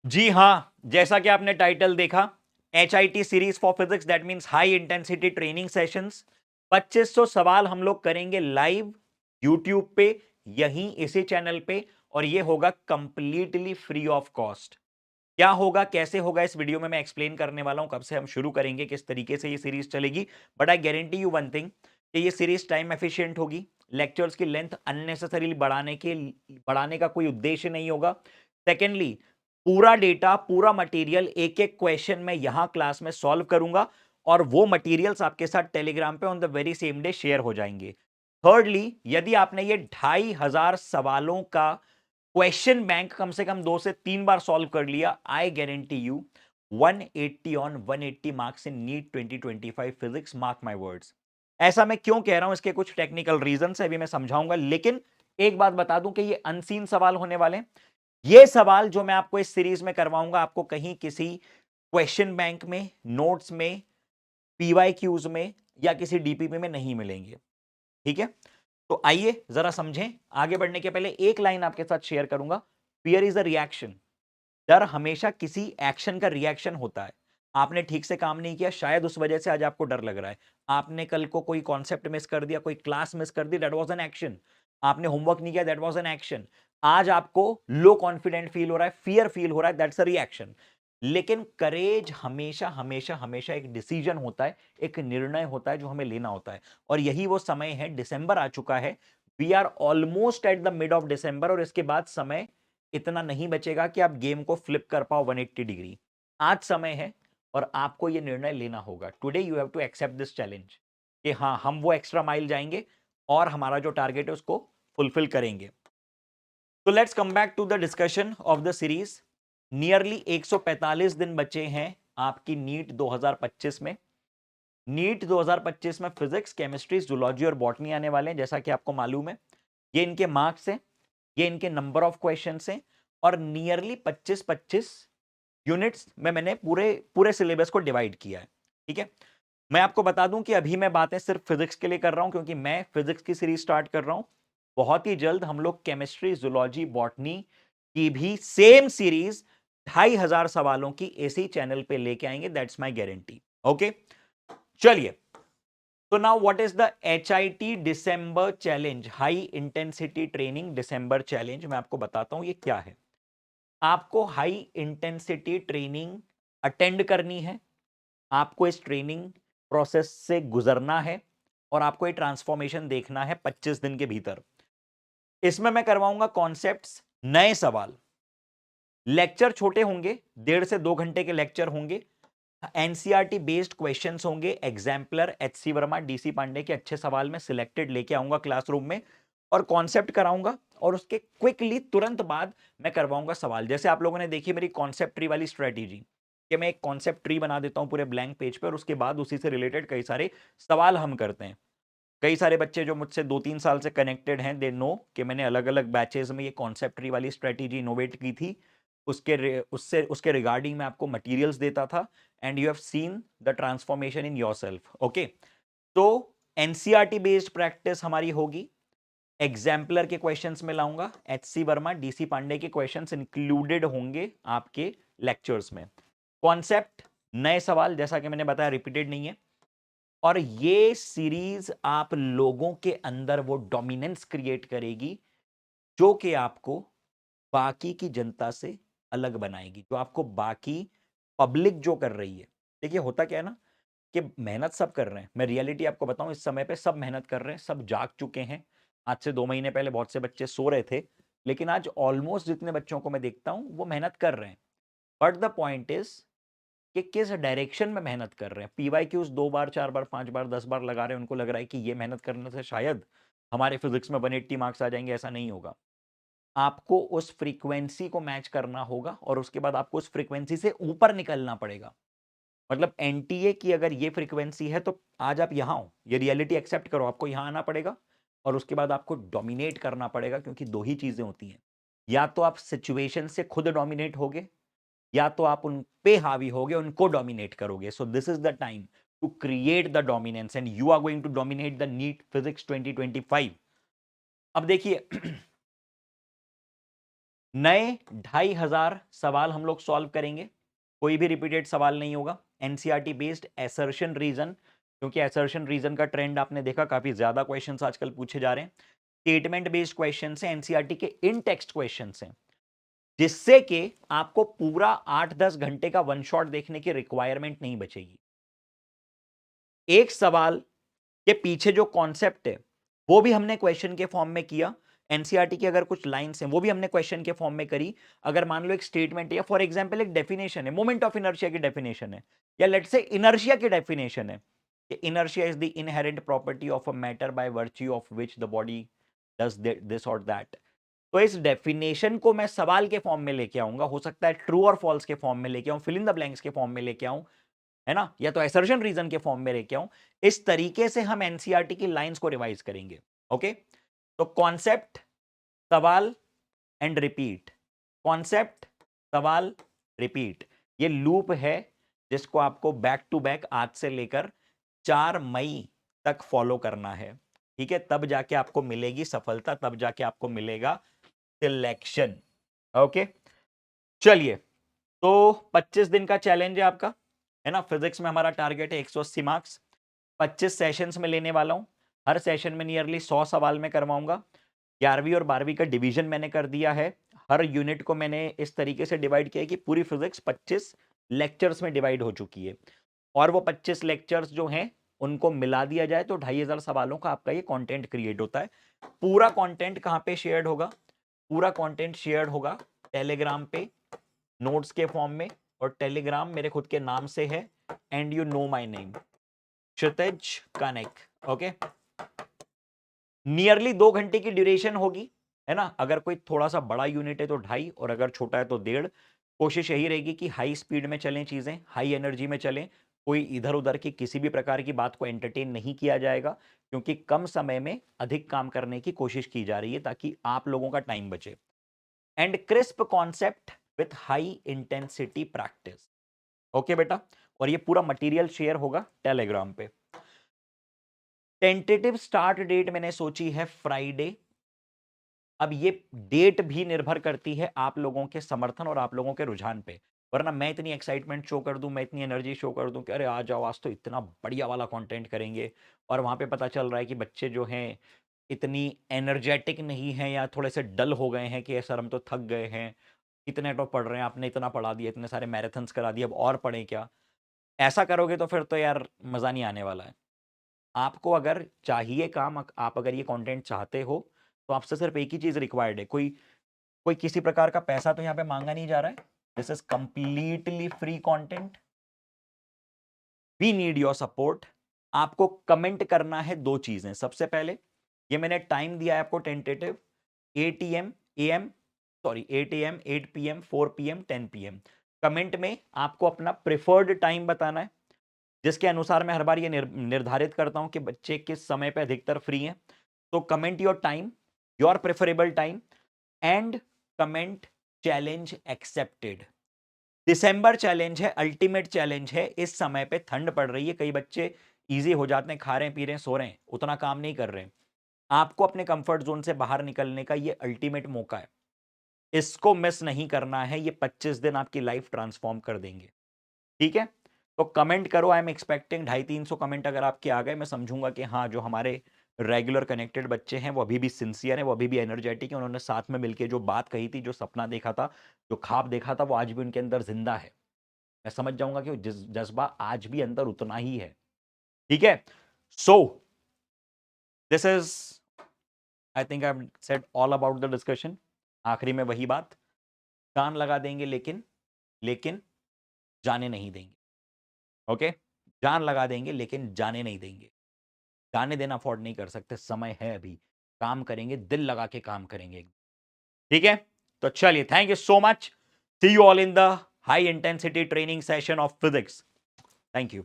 जी हाँ, जैसा कि आपने टाइटल देखा, HIT series for physics, that means high intensity training sessions. 2500 सवाल हम लोग करेंगे लाइव यूट्यूब पे, यहीं इसी चैनल पे, और ये होगा कंप्लीटली फ्री ऑफ कॉस्ट। क्या होगा, कैसे होगा, इस वीडियो में मैं एक्सप्लेन करने वाला हूं, कब से हम शुरू करेंगे, किस तरीके से ये सीरीज चलेगी। But I guarantee you one thing कि ये सीरीज टाइम एफिशिएंट होगी। लेक्चर्स की लेंथ अननेसेसरीली बढ़ाने का कोई उद्देश्य नहीं होगा। सेकेंडली, पूरा डेटा, पूरा मटेरियल, एक एक क्वेश्चन में यहां क्लास में सॉल्व करूंगा, और वो मटेरियल्स आपके साथ टेलीग्राम पे on the very same day share हो जाएंगे। थर्डली, यदि आपने ये 2500 सवालों का क्वेश्चन बैंक कम से कम 2 से 3 बार सॉल्व कर लिया, I guarantee you 180 on 180 marks in NEET 2025 physics, mark my words. ऐसा मैं क्यों कह रहा हूं, इसके कुछ टेक्निकल रीजन है, अभी मैं समझाऊंगा। लेकिन एक बात बता दूं कि ये अनसीन सवाल होने वाले हैं। ये सवाल जो मैं आपको इस सीरीज में करवाऊंगा, आपको कहीं किसी क्वेश्चन बैंक में, नोट्स में, पीवाईक्यूज में या किसी डीपीपी में नहीं मिलेंगे। ठीक है, तो आइए जरा समझें। आगे बढ़ने के पहले एक लाइन आपके साथ शेयर करूंगा। Fear is a reaction. डर हमेशा किसी एक्शन का रिएक्शन होता है। आपने ठीक से काम नहीं किया, शायद उस वजह से आज आपको डर लग रहा है। आपने कल को कोई कॉन्सेप्ट मिस कर दिया, कोई क्लास मिस कर दी, दैट वाज एन एक्शन। आपने होमवर्क नहीं किया, दैट वाज एन एक्शन। आज आपको लो कॉन्फिडेंट फील हो रहा है, फियर फील हो रहा है, दैट्स अ रिएक्शन। लेकिन करेज हमेशा हमेशा हमेशा एक डिसीजन होता है, एक निर्णय होता है जो हमें लेना होता है। और यही वो समय है। दिसंबर आ चुका है, we are almost at the mid of December, और इसके बाद समय इतना नहीं बचेगा कि आप गेम को फ्लिप कर पाओ 180 डिग्री। आज समय है और आपको यह निर्णय लेना होगा। Today you have to accept this challenge कि हाँ, हम वो एक्स्ट्रा माइल जाएंगे और हमारा जो टारगेट है उसको फुलफिल करेंगे। तो let's come back to the discussion of the series. Nearly 145 दिन बचे हैं आपकी नीट 2025 में। नीट 2025 में फिजिक्स, केमिस्ट्री, जूलॉजी और बॉटनी आने वाले हैं, जैसा कि आपको मालूम है। ये इनके मार्क्स हैं, ये इनके नंबर ऑफ क्वेश्चंस हैं, और नियरली 25-25 यूनिट्स में मैंने पूरे पूरे सिलेबस को डिवाइड किया है। ठीक है, मैं आपको बता दूं कि अभी मैं बातें सिर्फ फिजिक्स के लिए कर रहा हूं, क्योंकि मैं फिजिक्स की सीरीज स्टार्ट कर रहा हूं। बहुत ही जल्द हम लोग केमिस्ट्री, जूलॉजी, बॉटनी की भी सेम सीरीज 2500 सवालों की इसी चैनल पे लेके आएंगे, दैट्स माय गारंटी। ओके, चलिए। तो now what is the HIT December challenge, high intensity training December challenge? मैं आपको बताता हूं ये क्या है। आपको हाई इंटेंसिटी ट्रेनिंग अटेंड करनी है, आपको इस ट्रेनिंग प्रोसेस से गुजरना है, और आपको ये ट्रांसफॉर्मेशन देखना है 25 दिन के भीतर। इसमें मैं करवाऊंगा कॉन्सेप्ट्स, नए सवाल। लेक्चर छोटे होंगे, 1.5 से 2 घंटे के लेक्चर होंगे। एनसीईआरटी बेस्ड क्वेश्चंस होंगे, exemplar HC Verma, DC Pande के अच्छे सवाल में सिलेक्टेड लेके आऊंगा क्लासरूम में, और कॉन्सेप्ट कराऊंगा, और उसके क्विकली तुरंत बाद मैं करवाऊंगा सवाल। जैसे आप लोगों ने देखी मेरी कॉन्सेप्ट ट्री वाली स्ट्रेटेजी, कि मैं एक कॉन्सेप्ट ट्री बना देता हूं पूरे ब्लैंक पेज पे, और उसके बाद उसी से रिलेटेड कई सारे सवाल हम करते हैं। कई सारे बच्चे जो मुझसे 2-3 साल से कनेक्टेड हैं, दे नो कि मैंने अलग अलग बैचेस में ये कॉन्सेप्ट ट्री वाली स्ट्रेटेजी इनोवेट की थी। उसके रिगार्डिंग मैं आपको मटेरियल्स देता था, and you have seen the transformation in yourself. Okay, तो एनसीईआरटी बेस्ड प्रैक्टिस हमारी होगी। एग्जाम्पलर के क्वेश्चंस में लाऊंगा, HC वर्मा, DC पांडे के क्वेश्चंस इंक्लूडेड होंगे आपके लेक्चर्स में। कॉन्सेप्ट, नए सवाल, जैसा कि मैंने बताया, रिपीटेड नहीं है। और ये सीरीज आप लोगों के अंदर वो डोमिनेंस क्रिएट करेगी जो कि आपको बाकी की जनता से अलग बनाएगी, जो आपको बाकी पब्लिक जो कर रही है। देखिए, होता क्या है ना, कि मेहनत सब कर रहे हैं। मैं रियलिटी आपको बताऊं, इस समय पे सब मेहनत कर रहे हैं, सब जाग चुके हैं। आज से 2 महीने पहले बहुत से बच्चे सो रहे थे, लेकिन आज ऑलमोस्ट जितने बच्चों को मैं देखता हूं वो मेहनत कर रहे हैं। बट द पॉइंट इज कि किस डायरेक्शन में मेहनत कर रहे हैं। पीवाईक्यूज 2 बार, 4 बार, 5 बार, 10 बार लगा रहे हैं, उनको लग रहा है कि ये मेहनत करने से शायद हमारे फिजिक्स में 180 मार्क्स आ जाएंगे। ऐसा नहीं होगा। आपको उस फ्रीक्वेंसी को मैच करना होगा, और उसके बाद आपको उस फ्रीक्वेंसी से ऊपर निकलना पड़ेगा। मतलब एनटीए की अगर ये फ्रीक्वेंसी है, तो आज आप यहां हो, ये रियलिटी एक्सेप्ट करो, आपको यहां आना पड़ेगा, और उसके बाद आपको डोमिनेट करना पड़ेगा। क्योंकि दो ही चीजें होती हैं, या तो आप सिचुएशन से खुद डोमिनेट होगे, या तो आप उन पे हावी होगे, उनको डोमिनेट करोगे। So this is the time to create the dominance, and you are going to dominate the NEET physics 2025। अब देखिए, नए 2500 सवाल हम लोग सॉल्व करेंगे, कोई भी रिपीटेड सवाल नहीं होगा। एनसीईआरटी बेस्ड एसर्शन रीजन, क्योंकि एसर्शन रीजन का ट्रेंड आपने देखा, काफी ज्यादा क्वेश्चंस आजकल पूछे जा रहे हैं। स्टेटमेंट बेस्ड क्वेश्चन है, एनसीईआरटी के इन टेक्स्ट क्वेश्चन हैं, जिससे कि आपको पूरा 8-10 घंटे का वन शॉट देखने की रिक्वायरमेंट नहीं बचेगी। एक सवाल के पीछे जो कॉन्सेप्ट है वो भी हमने क्वेश्चन के फॉर्म में किया। एनसीईआरटी की अगर कुछ लाइंस हैं वो भी हमने क्वेश्चन के फॉर्म में करी। अगर मान लो एक स्टेटमेंट है, या फॉर एग्जांपल एक डेफिनेशन है, मोमेंट ऑफ इनर्शिया की डेफिनेशन है, या लेट्स से इनर्शिया की डेफिनेशन है कि inertia is the inherent property of a matter by virtue of which the body does this और दैट। तो इस डेफिनेशन को मैं सवाल के फॉर्म में लेके आऊंगा, हो सकता है ट्रू और फॉल्स के फॉर्म में लेके आऊं, फिल इन द ब्लैंक्स के फॉर्म में लेके आऊं, है ना, या तो असर्शन रीजन के फॉर्म में लेके आऊं। इस तरीके से हम एनसीईआरटी की लाइंस को रिवाइज करेंगे। ओके, तो कॉन्सेप्ट, सवाल एंड रिपीट, कॉन्सेप्ट, सवाल, रिपीट, ये लूप है जिसको आपको बैक टू बैक आज से लेकर 4 मई तक फॉलो करना है। ठीक है, तब जाके आपको मिलेगी सफलता, तब जाके आपको मिलेगा सिलेक्शन। ओके, चलिए, तो 25 दिन का चैलेंज है आपका, है ना। फिजिक्स में हमारा टारगेट है 180 मार्क्स, 25 सेशंस में लेने वाला हूं। हर सेशन में नियरली 100 सवाल में करवाऊंगा। 11वीं और 12वीं का डिवीजन मैंने कर दिया है। हर यूनिट को मैंने इस तरीके से डिवाइड किया है कि पूरी फिजिक्स 25 लेक्चर्स में डिवाइड हो चुकी है, और वो 25 लेक्चर्स जो हैं उनको मिला दिया जाए तो 2500 सवालों का आपका ये कंटेंट क्रिएट होता है। पूरा कंटेंट कहां पे शेयर्ड होगा? पूरा कंटेंट शेयर्ड होगा टेलीग्राम पे नोट्स के फॉर्म में, और टेलीग्राम मेरे खुद के नाम से है, and you know my name, Kshitij Kanek. Okay, nearly 2 घंटे की ड्यूरेशन होगी, है ना। अगर कोई थोड़ा सा बड़ा यूनिट है तो 2.5, और अगर छोटा है तो 1.5। कोशिश यही रहेगी कि हाई स्पीड में चलें, चीजें हाई एनर्जी में चलें, कोई इधर उधर की किसी भी प्रकार की बात को एंटरटेन नहीं किया जाएगा, क्योंकि कम समय में अधिक काम करने की कोशिश की जा रही है ताकि आप लोगों का टाइम बचे। And crisp concept with high intensity practice. Okay बेटा, और ये पूरा मटेरियल शेयर होगा टेलीग्राम पे। टेंटेटिव स्टार्ट डेट मैंने सोची है फ्राइडे। अब ये डेट भी निर्भर करती है आप लोगों के समर्थन और आप लोगों के रुझान पे, वरना मैं इतनी एक्साइटमेंट शो कर दूं, मैं इतनी एनर्जी शो कर दूं कि अरे आ जाओ आज तो इतना बढ़िया वाला कंटेंट करेंगे, और वहां पे पता चल रहा है कि बच्चे जो हैं इतनी एनर्जेटिक नहीं हैं, या थोड़े से डल हो गए हैं कि सर हम तो थक गए हैं, इतने तो पढ़ रहे हैं, आपने इतना पढ़ा दिया, इतने सारे मैराथन्स करा दिए, अब और पढ़ें क्या। ऐसा करोगे तो फिर तो यार मजा नहीं आने वाला है। आपको अगर चाहिए काम, आप अगर ये कंटेंट चाहते हो, तो आपसे सिर्फ एक ही चीज रिक्वायर्ड है। कोई कोई किसी प्रकार का पैसा तो यहाँ पे मांगा नहीं जा रहा है। This is completely free content. We need your support. आपको कमेंट करना है 2 चीजें। सबसे पहले, ये मैंने टाइम दिया है आपको tentative, 8 AM, sorry 8 AM, 8 PM, 4 PM, 10 PM। Comment में आपको अपना प्रिफर्ड टाइम बताना है, जिसके अनुसार मैं हर बार ये निर्धारित करता हूं कि बच्चे किस समय पे अधिकतर फ्री हैं। तो comment your time, your preferable time, and comment challenge accepted. December challenge है, अल्टीमेट चैलेंज है। इस समय पे ठंड पड़ रही है, कई बच्चे इजी हो जाते हैं, खा रहे हैं, पी रहे हैं, सो रहे हैं, उतना काम नहीं कर रहे हैं। आपको अपने कंफर्ट जोन से बाहर निकलने का ये अल्टीमेट मौका है, इसको मिस नहीं करना है। ये 25 दिन आपकी लाइफ ट्रांसफॉर्म कर देंगे। ठीक है, तो कमेंट करो। आई एम एक्सपेक्टिंग 250-300 कमेंट अगर आपके आ गए, मैं समझूंगा कि हाँ, जो हमारे रेगुलर कनेक्टेड बच्चे हैं वो अभी भी सिंसियर हैं, वो अभी भी एनर्जेटिक हैं, उन्होंने साथ में मिलकर जो बात कही थी, जो सपना देखा था, जो ख्वाब देखा था, वो आज भी उनके अंदर जिंदा है। मैं समझ जाऊंगा कि जज्बा आज भी अंदर उतना ही है। ठीक है, सो this is, I think I said all about the discussion. आखिरी में वही बात, कान लगा देंगे लेकिन लेकिन जाने नहीं देंगे। ओके, जान लगा देंगे लेकिन जाने नहीं देंगे। जाने देना अफोर्ड नहीं कर सकते, समय है अभी, काम करेंगे, दिल लगा के काम करेंगे। ठीक है, तो चलिए, thank you so much. See you all in the high intensity training session of physics. Thank you.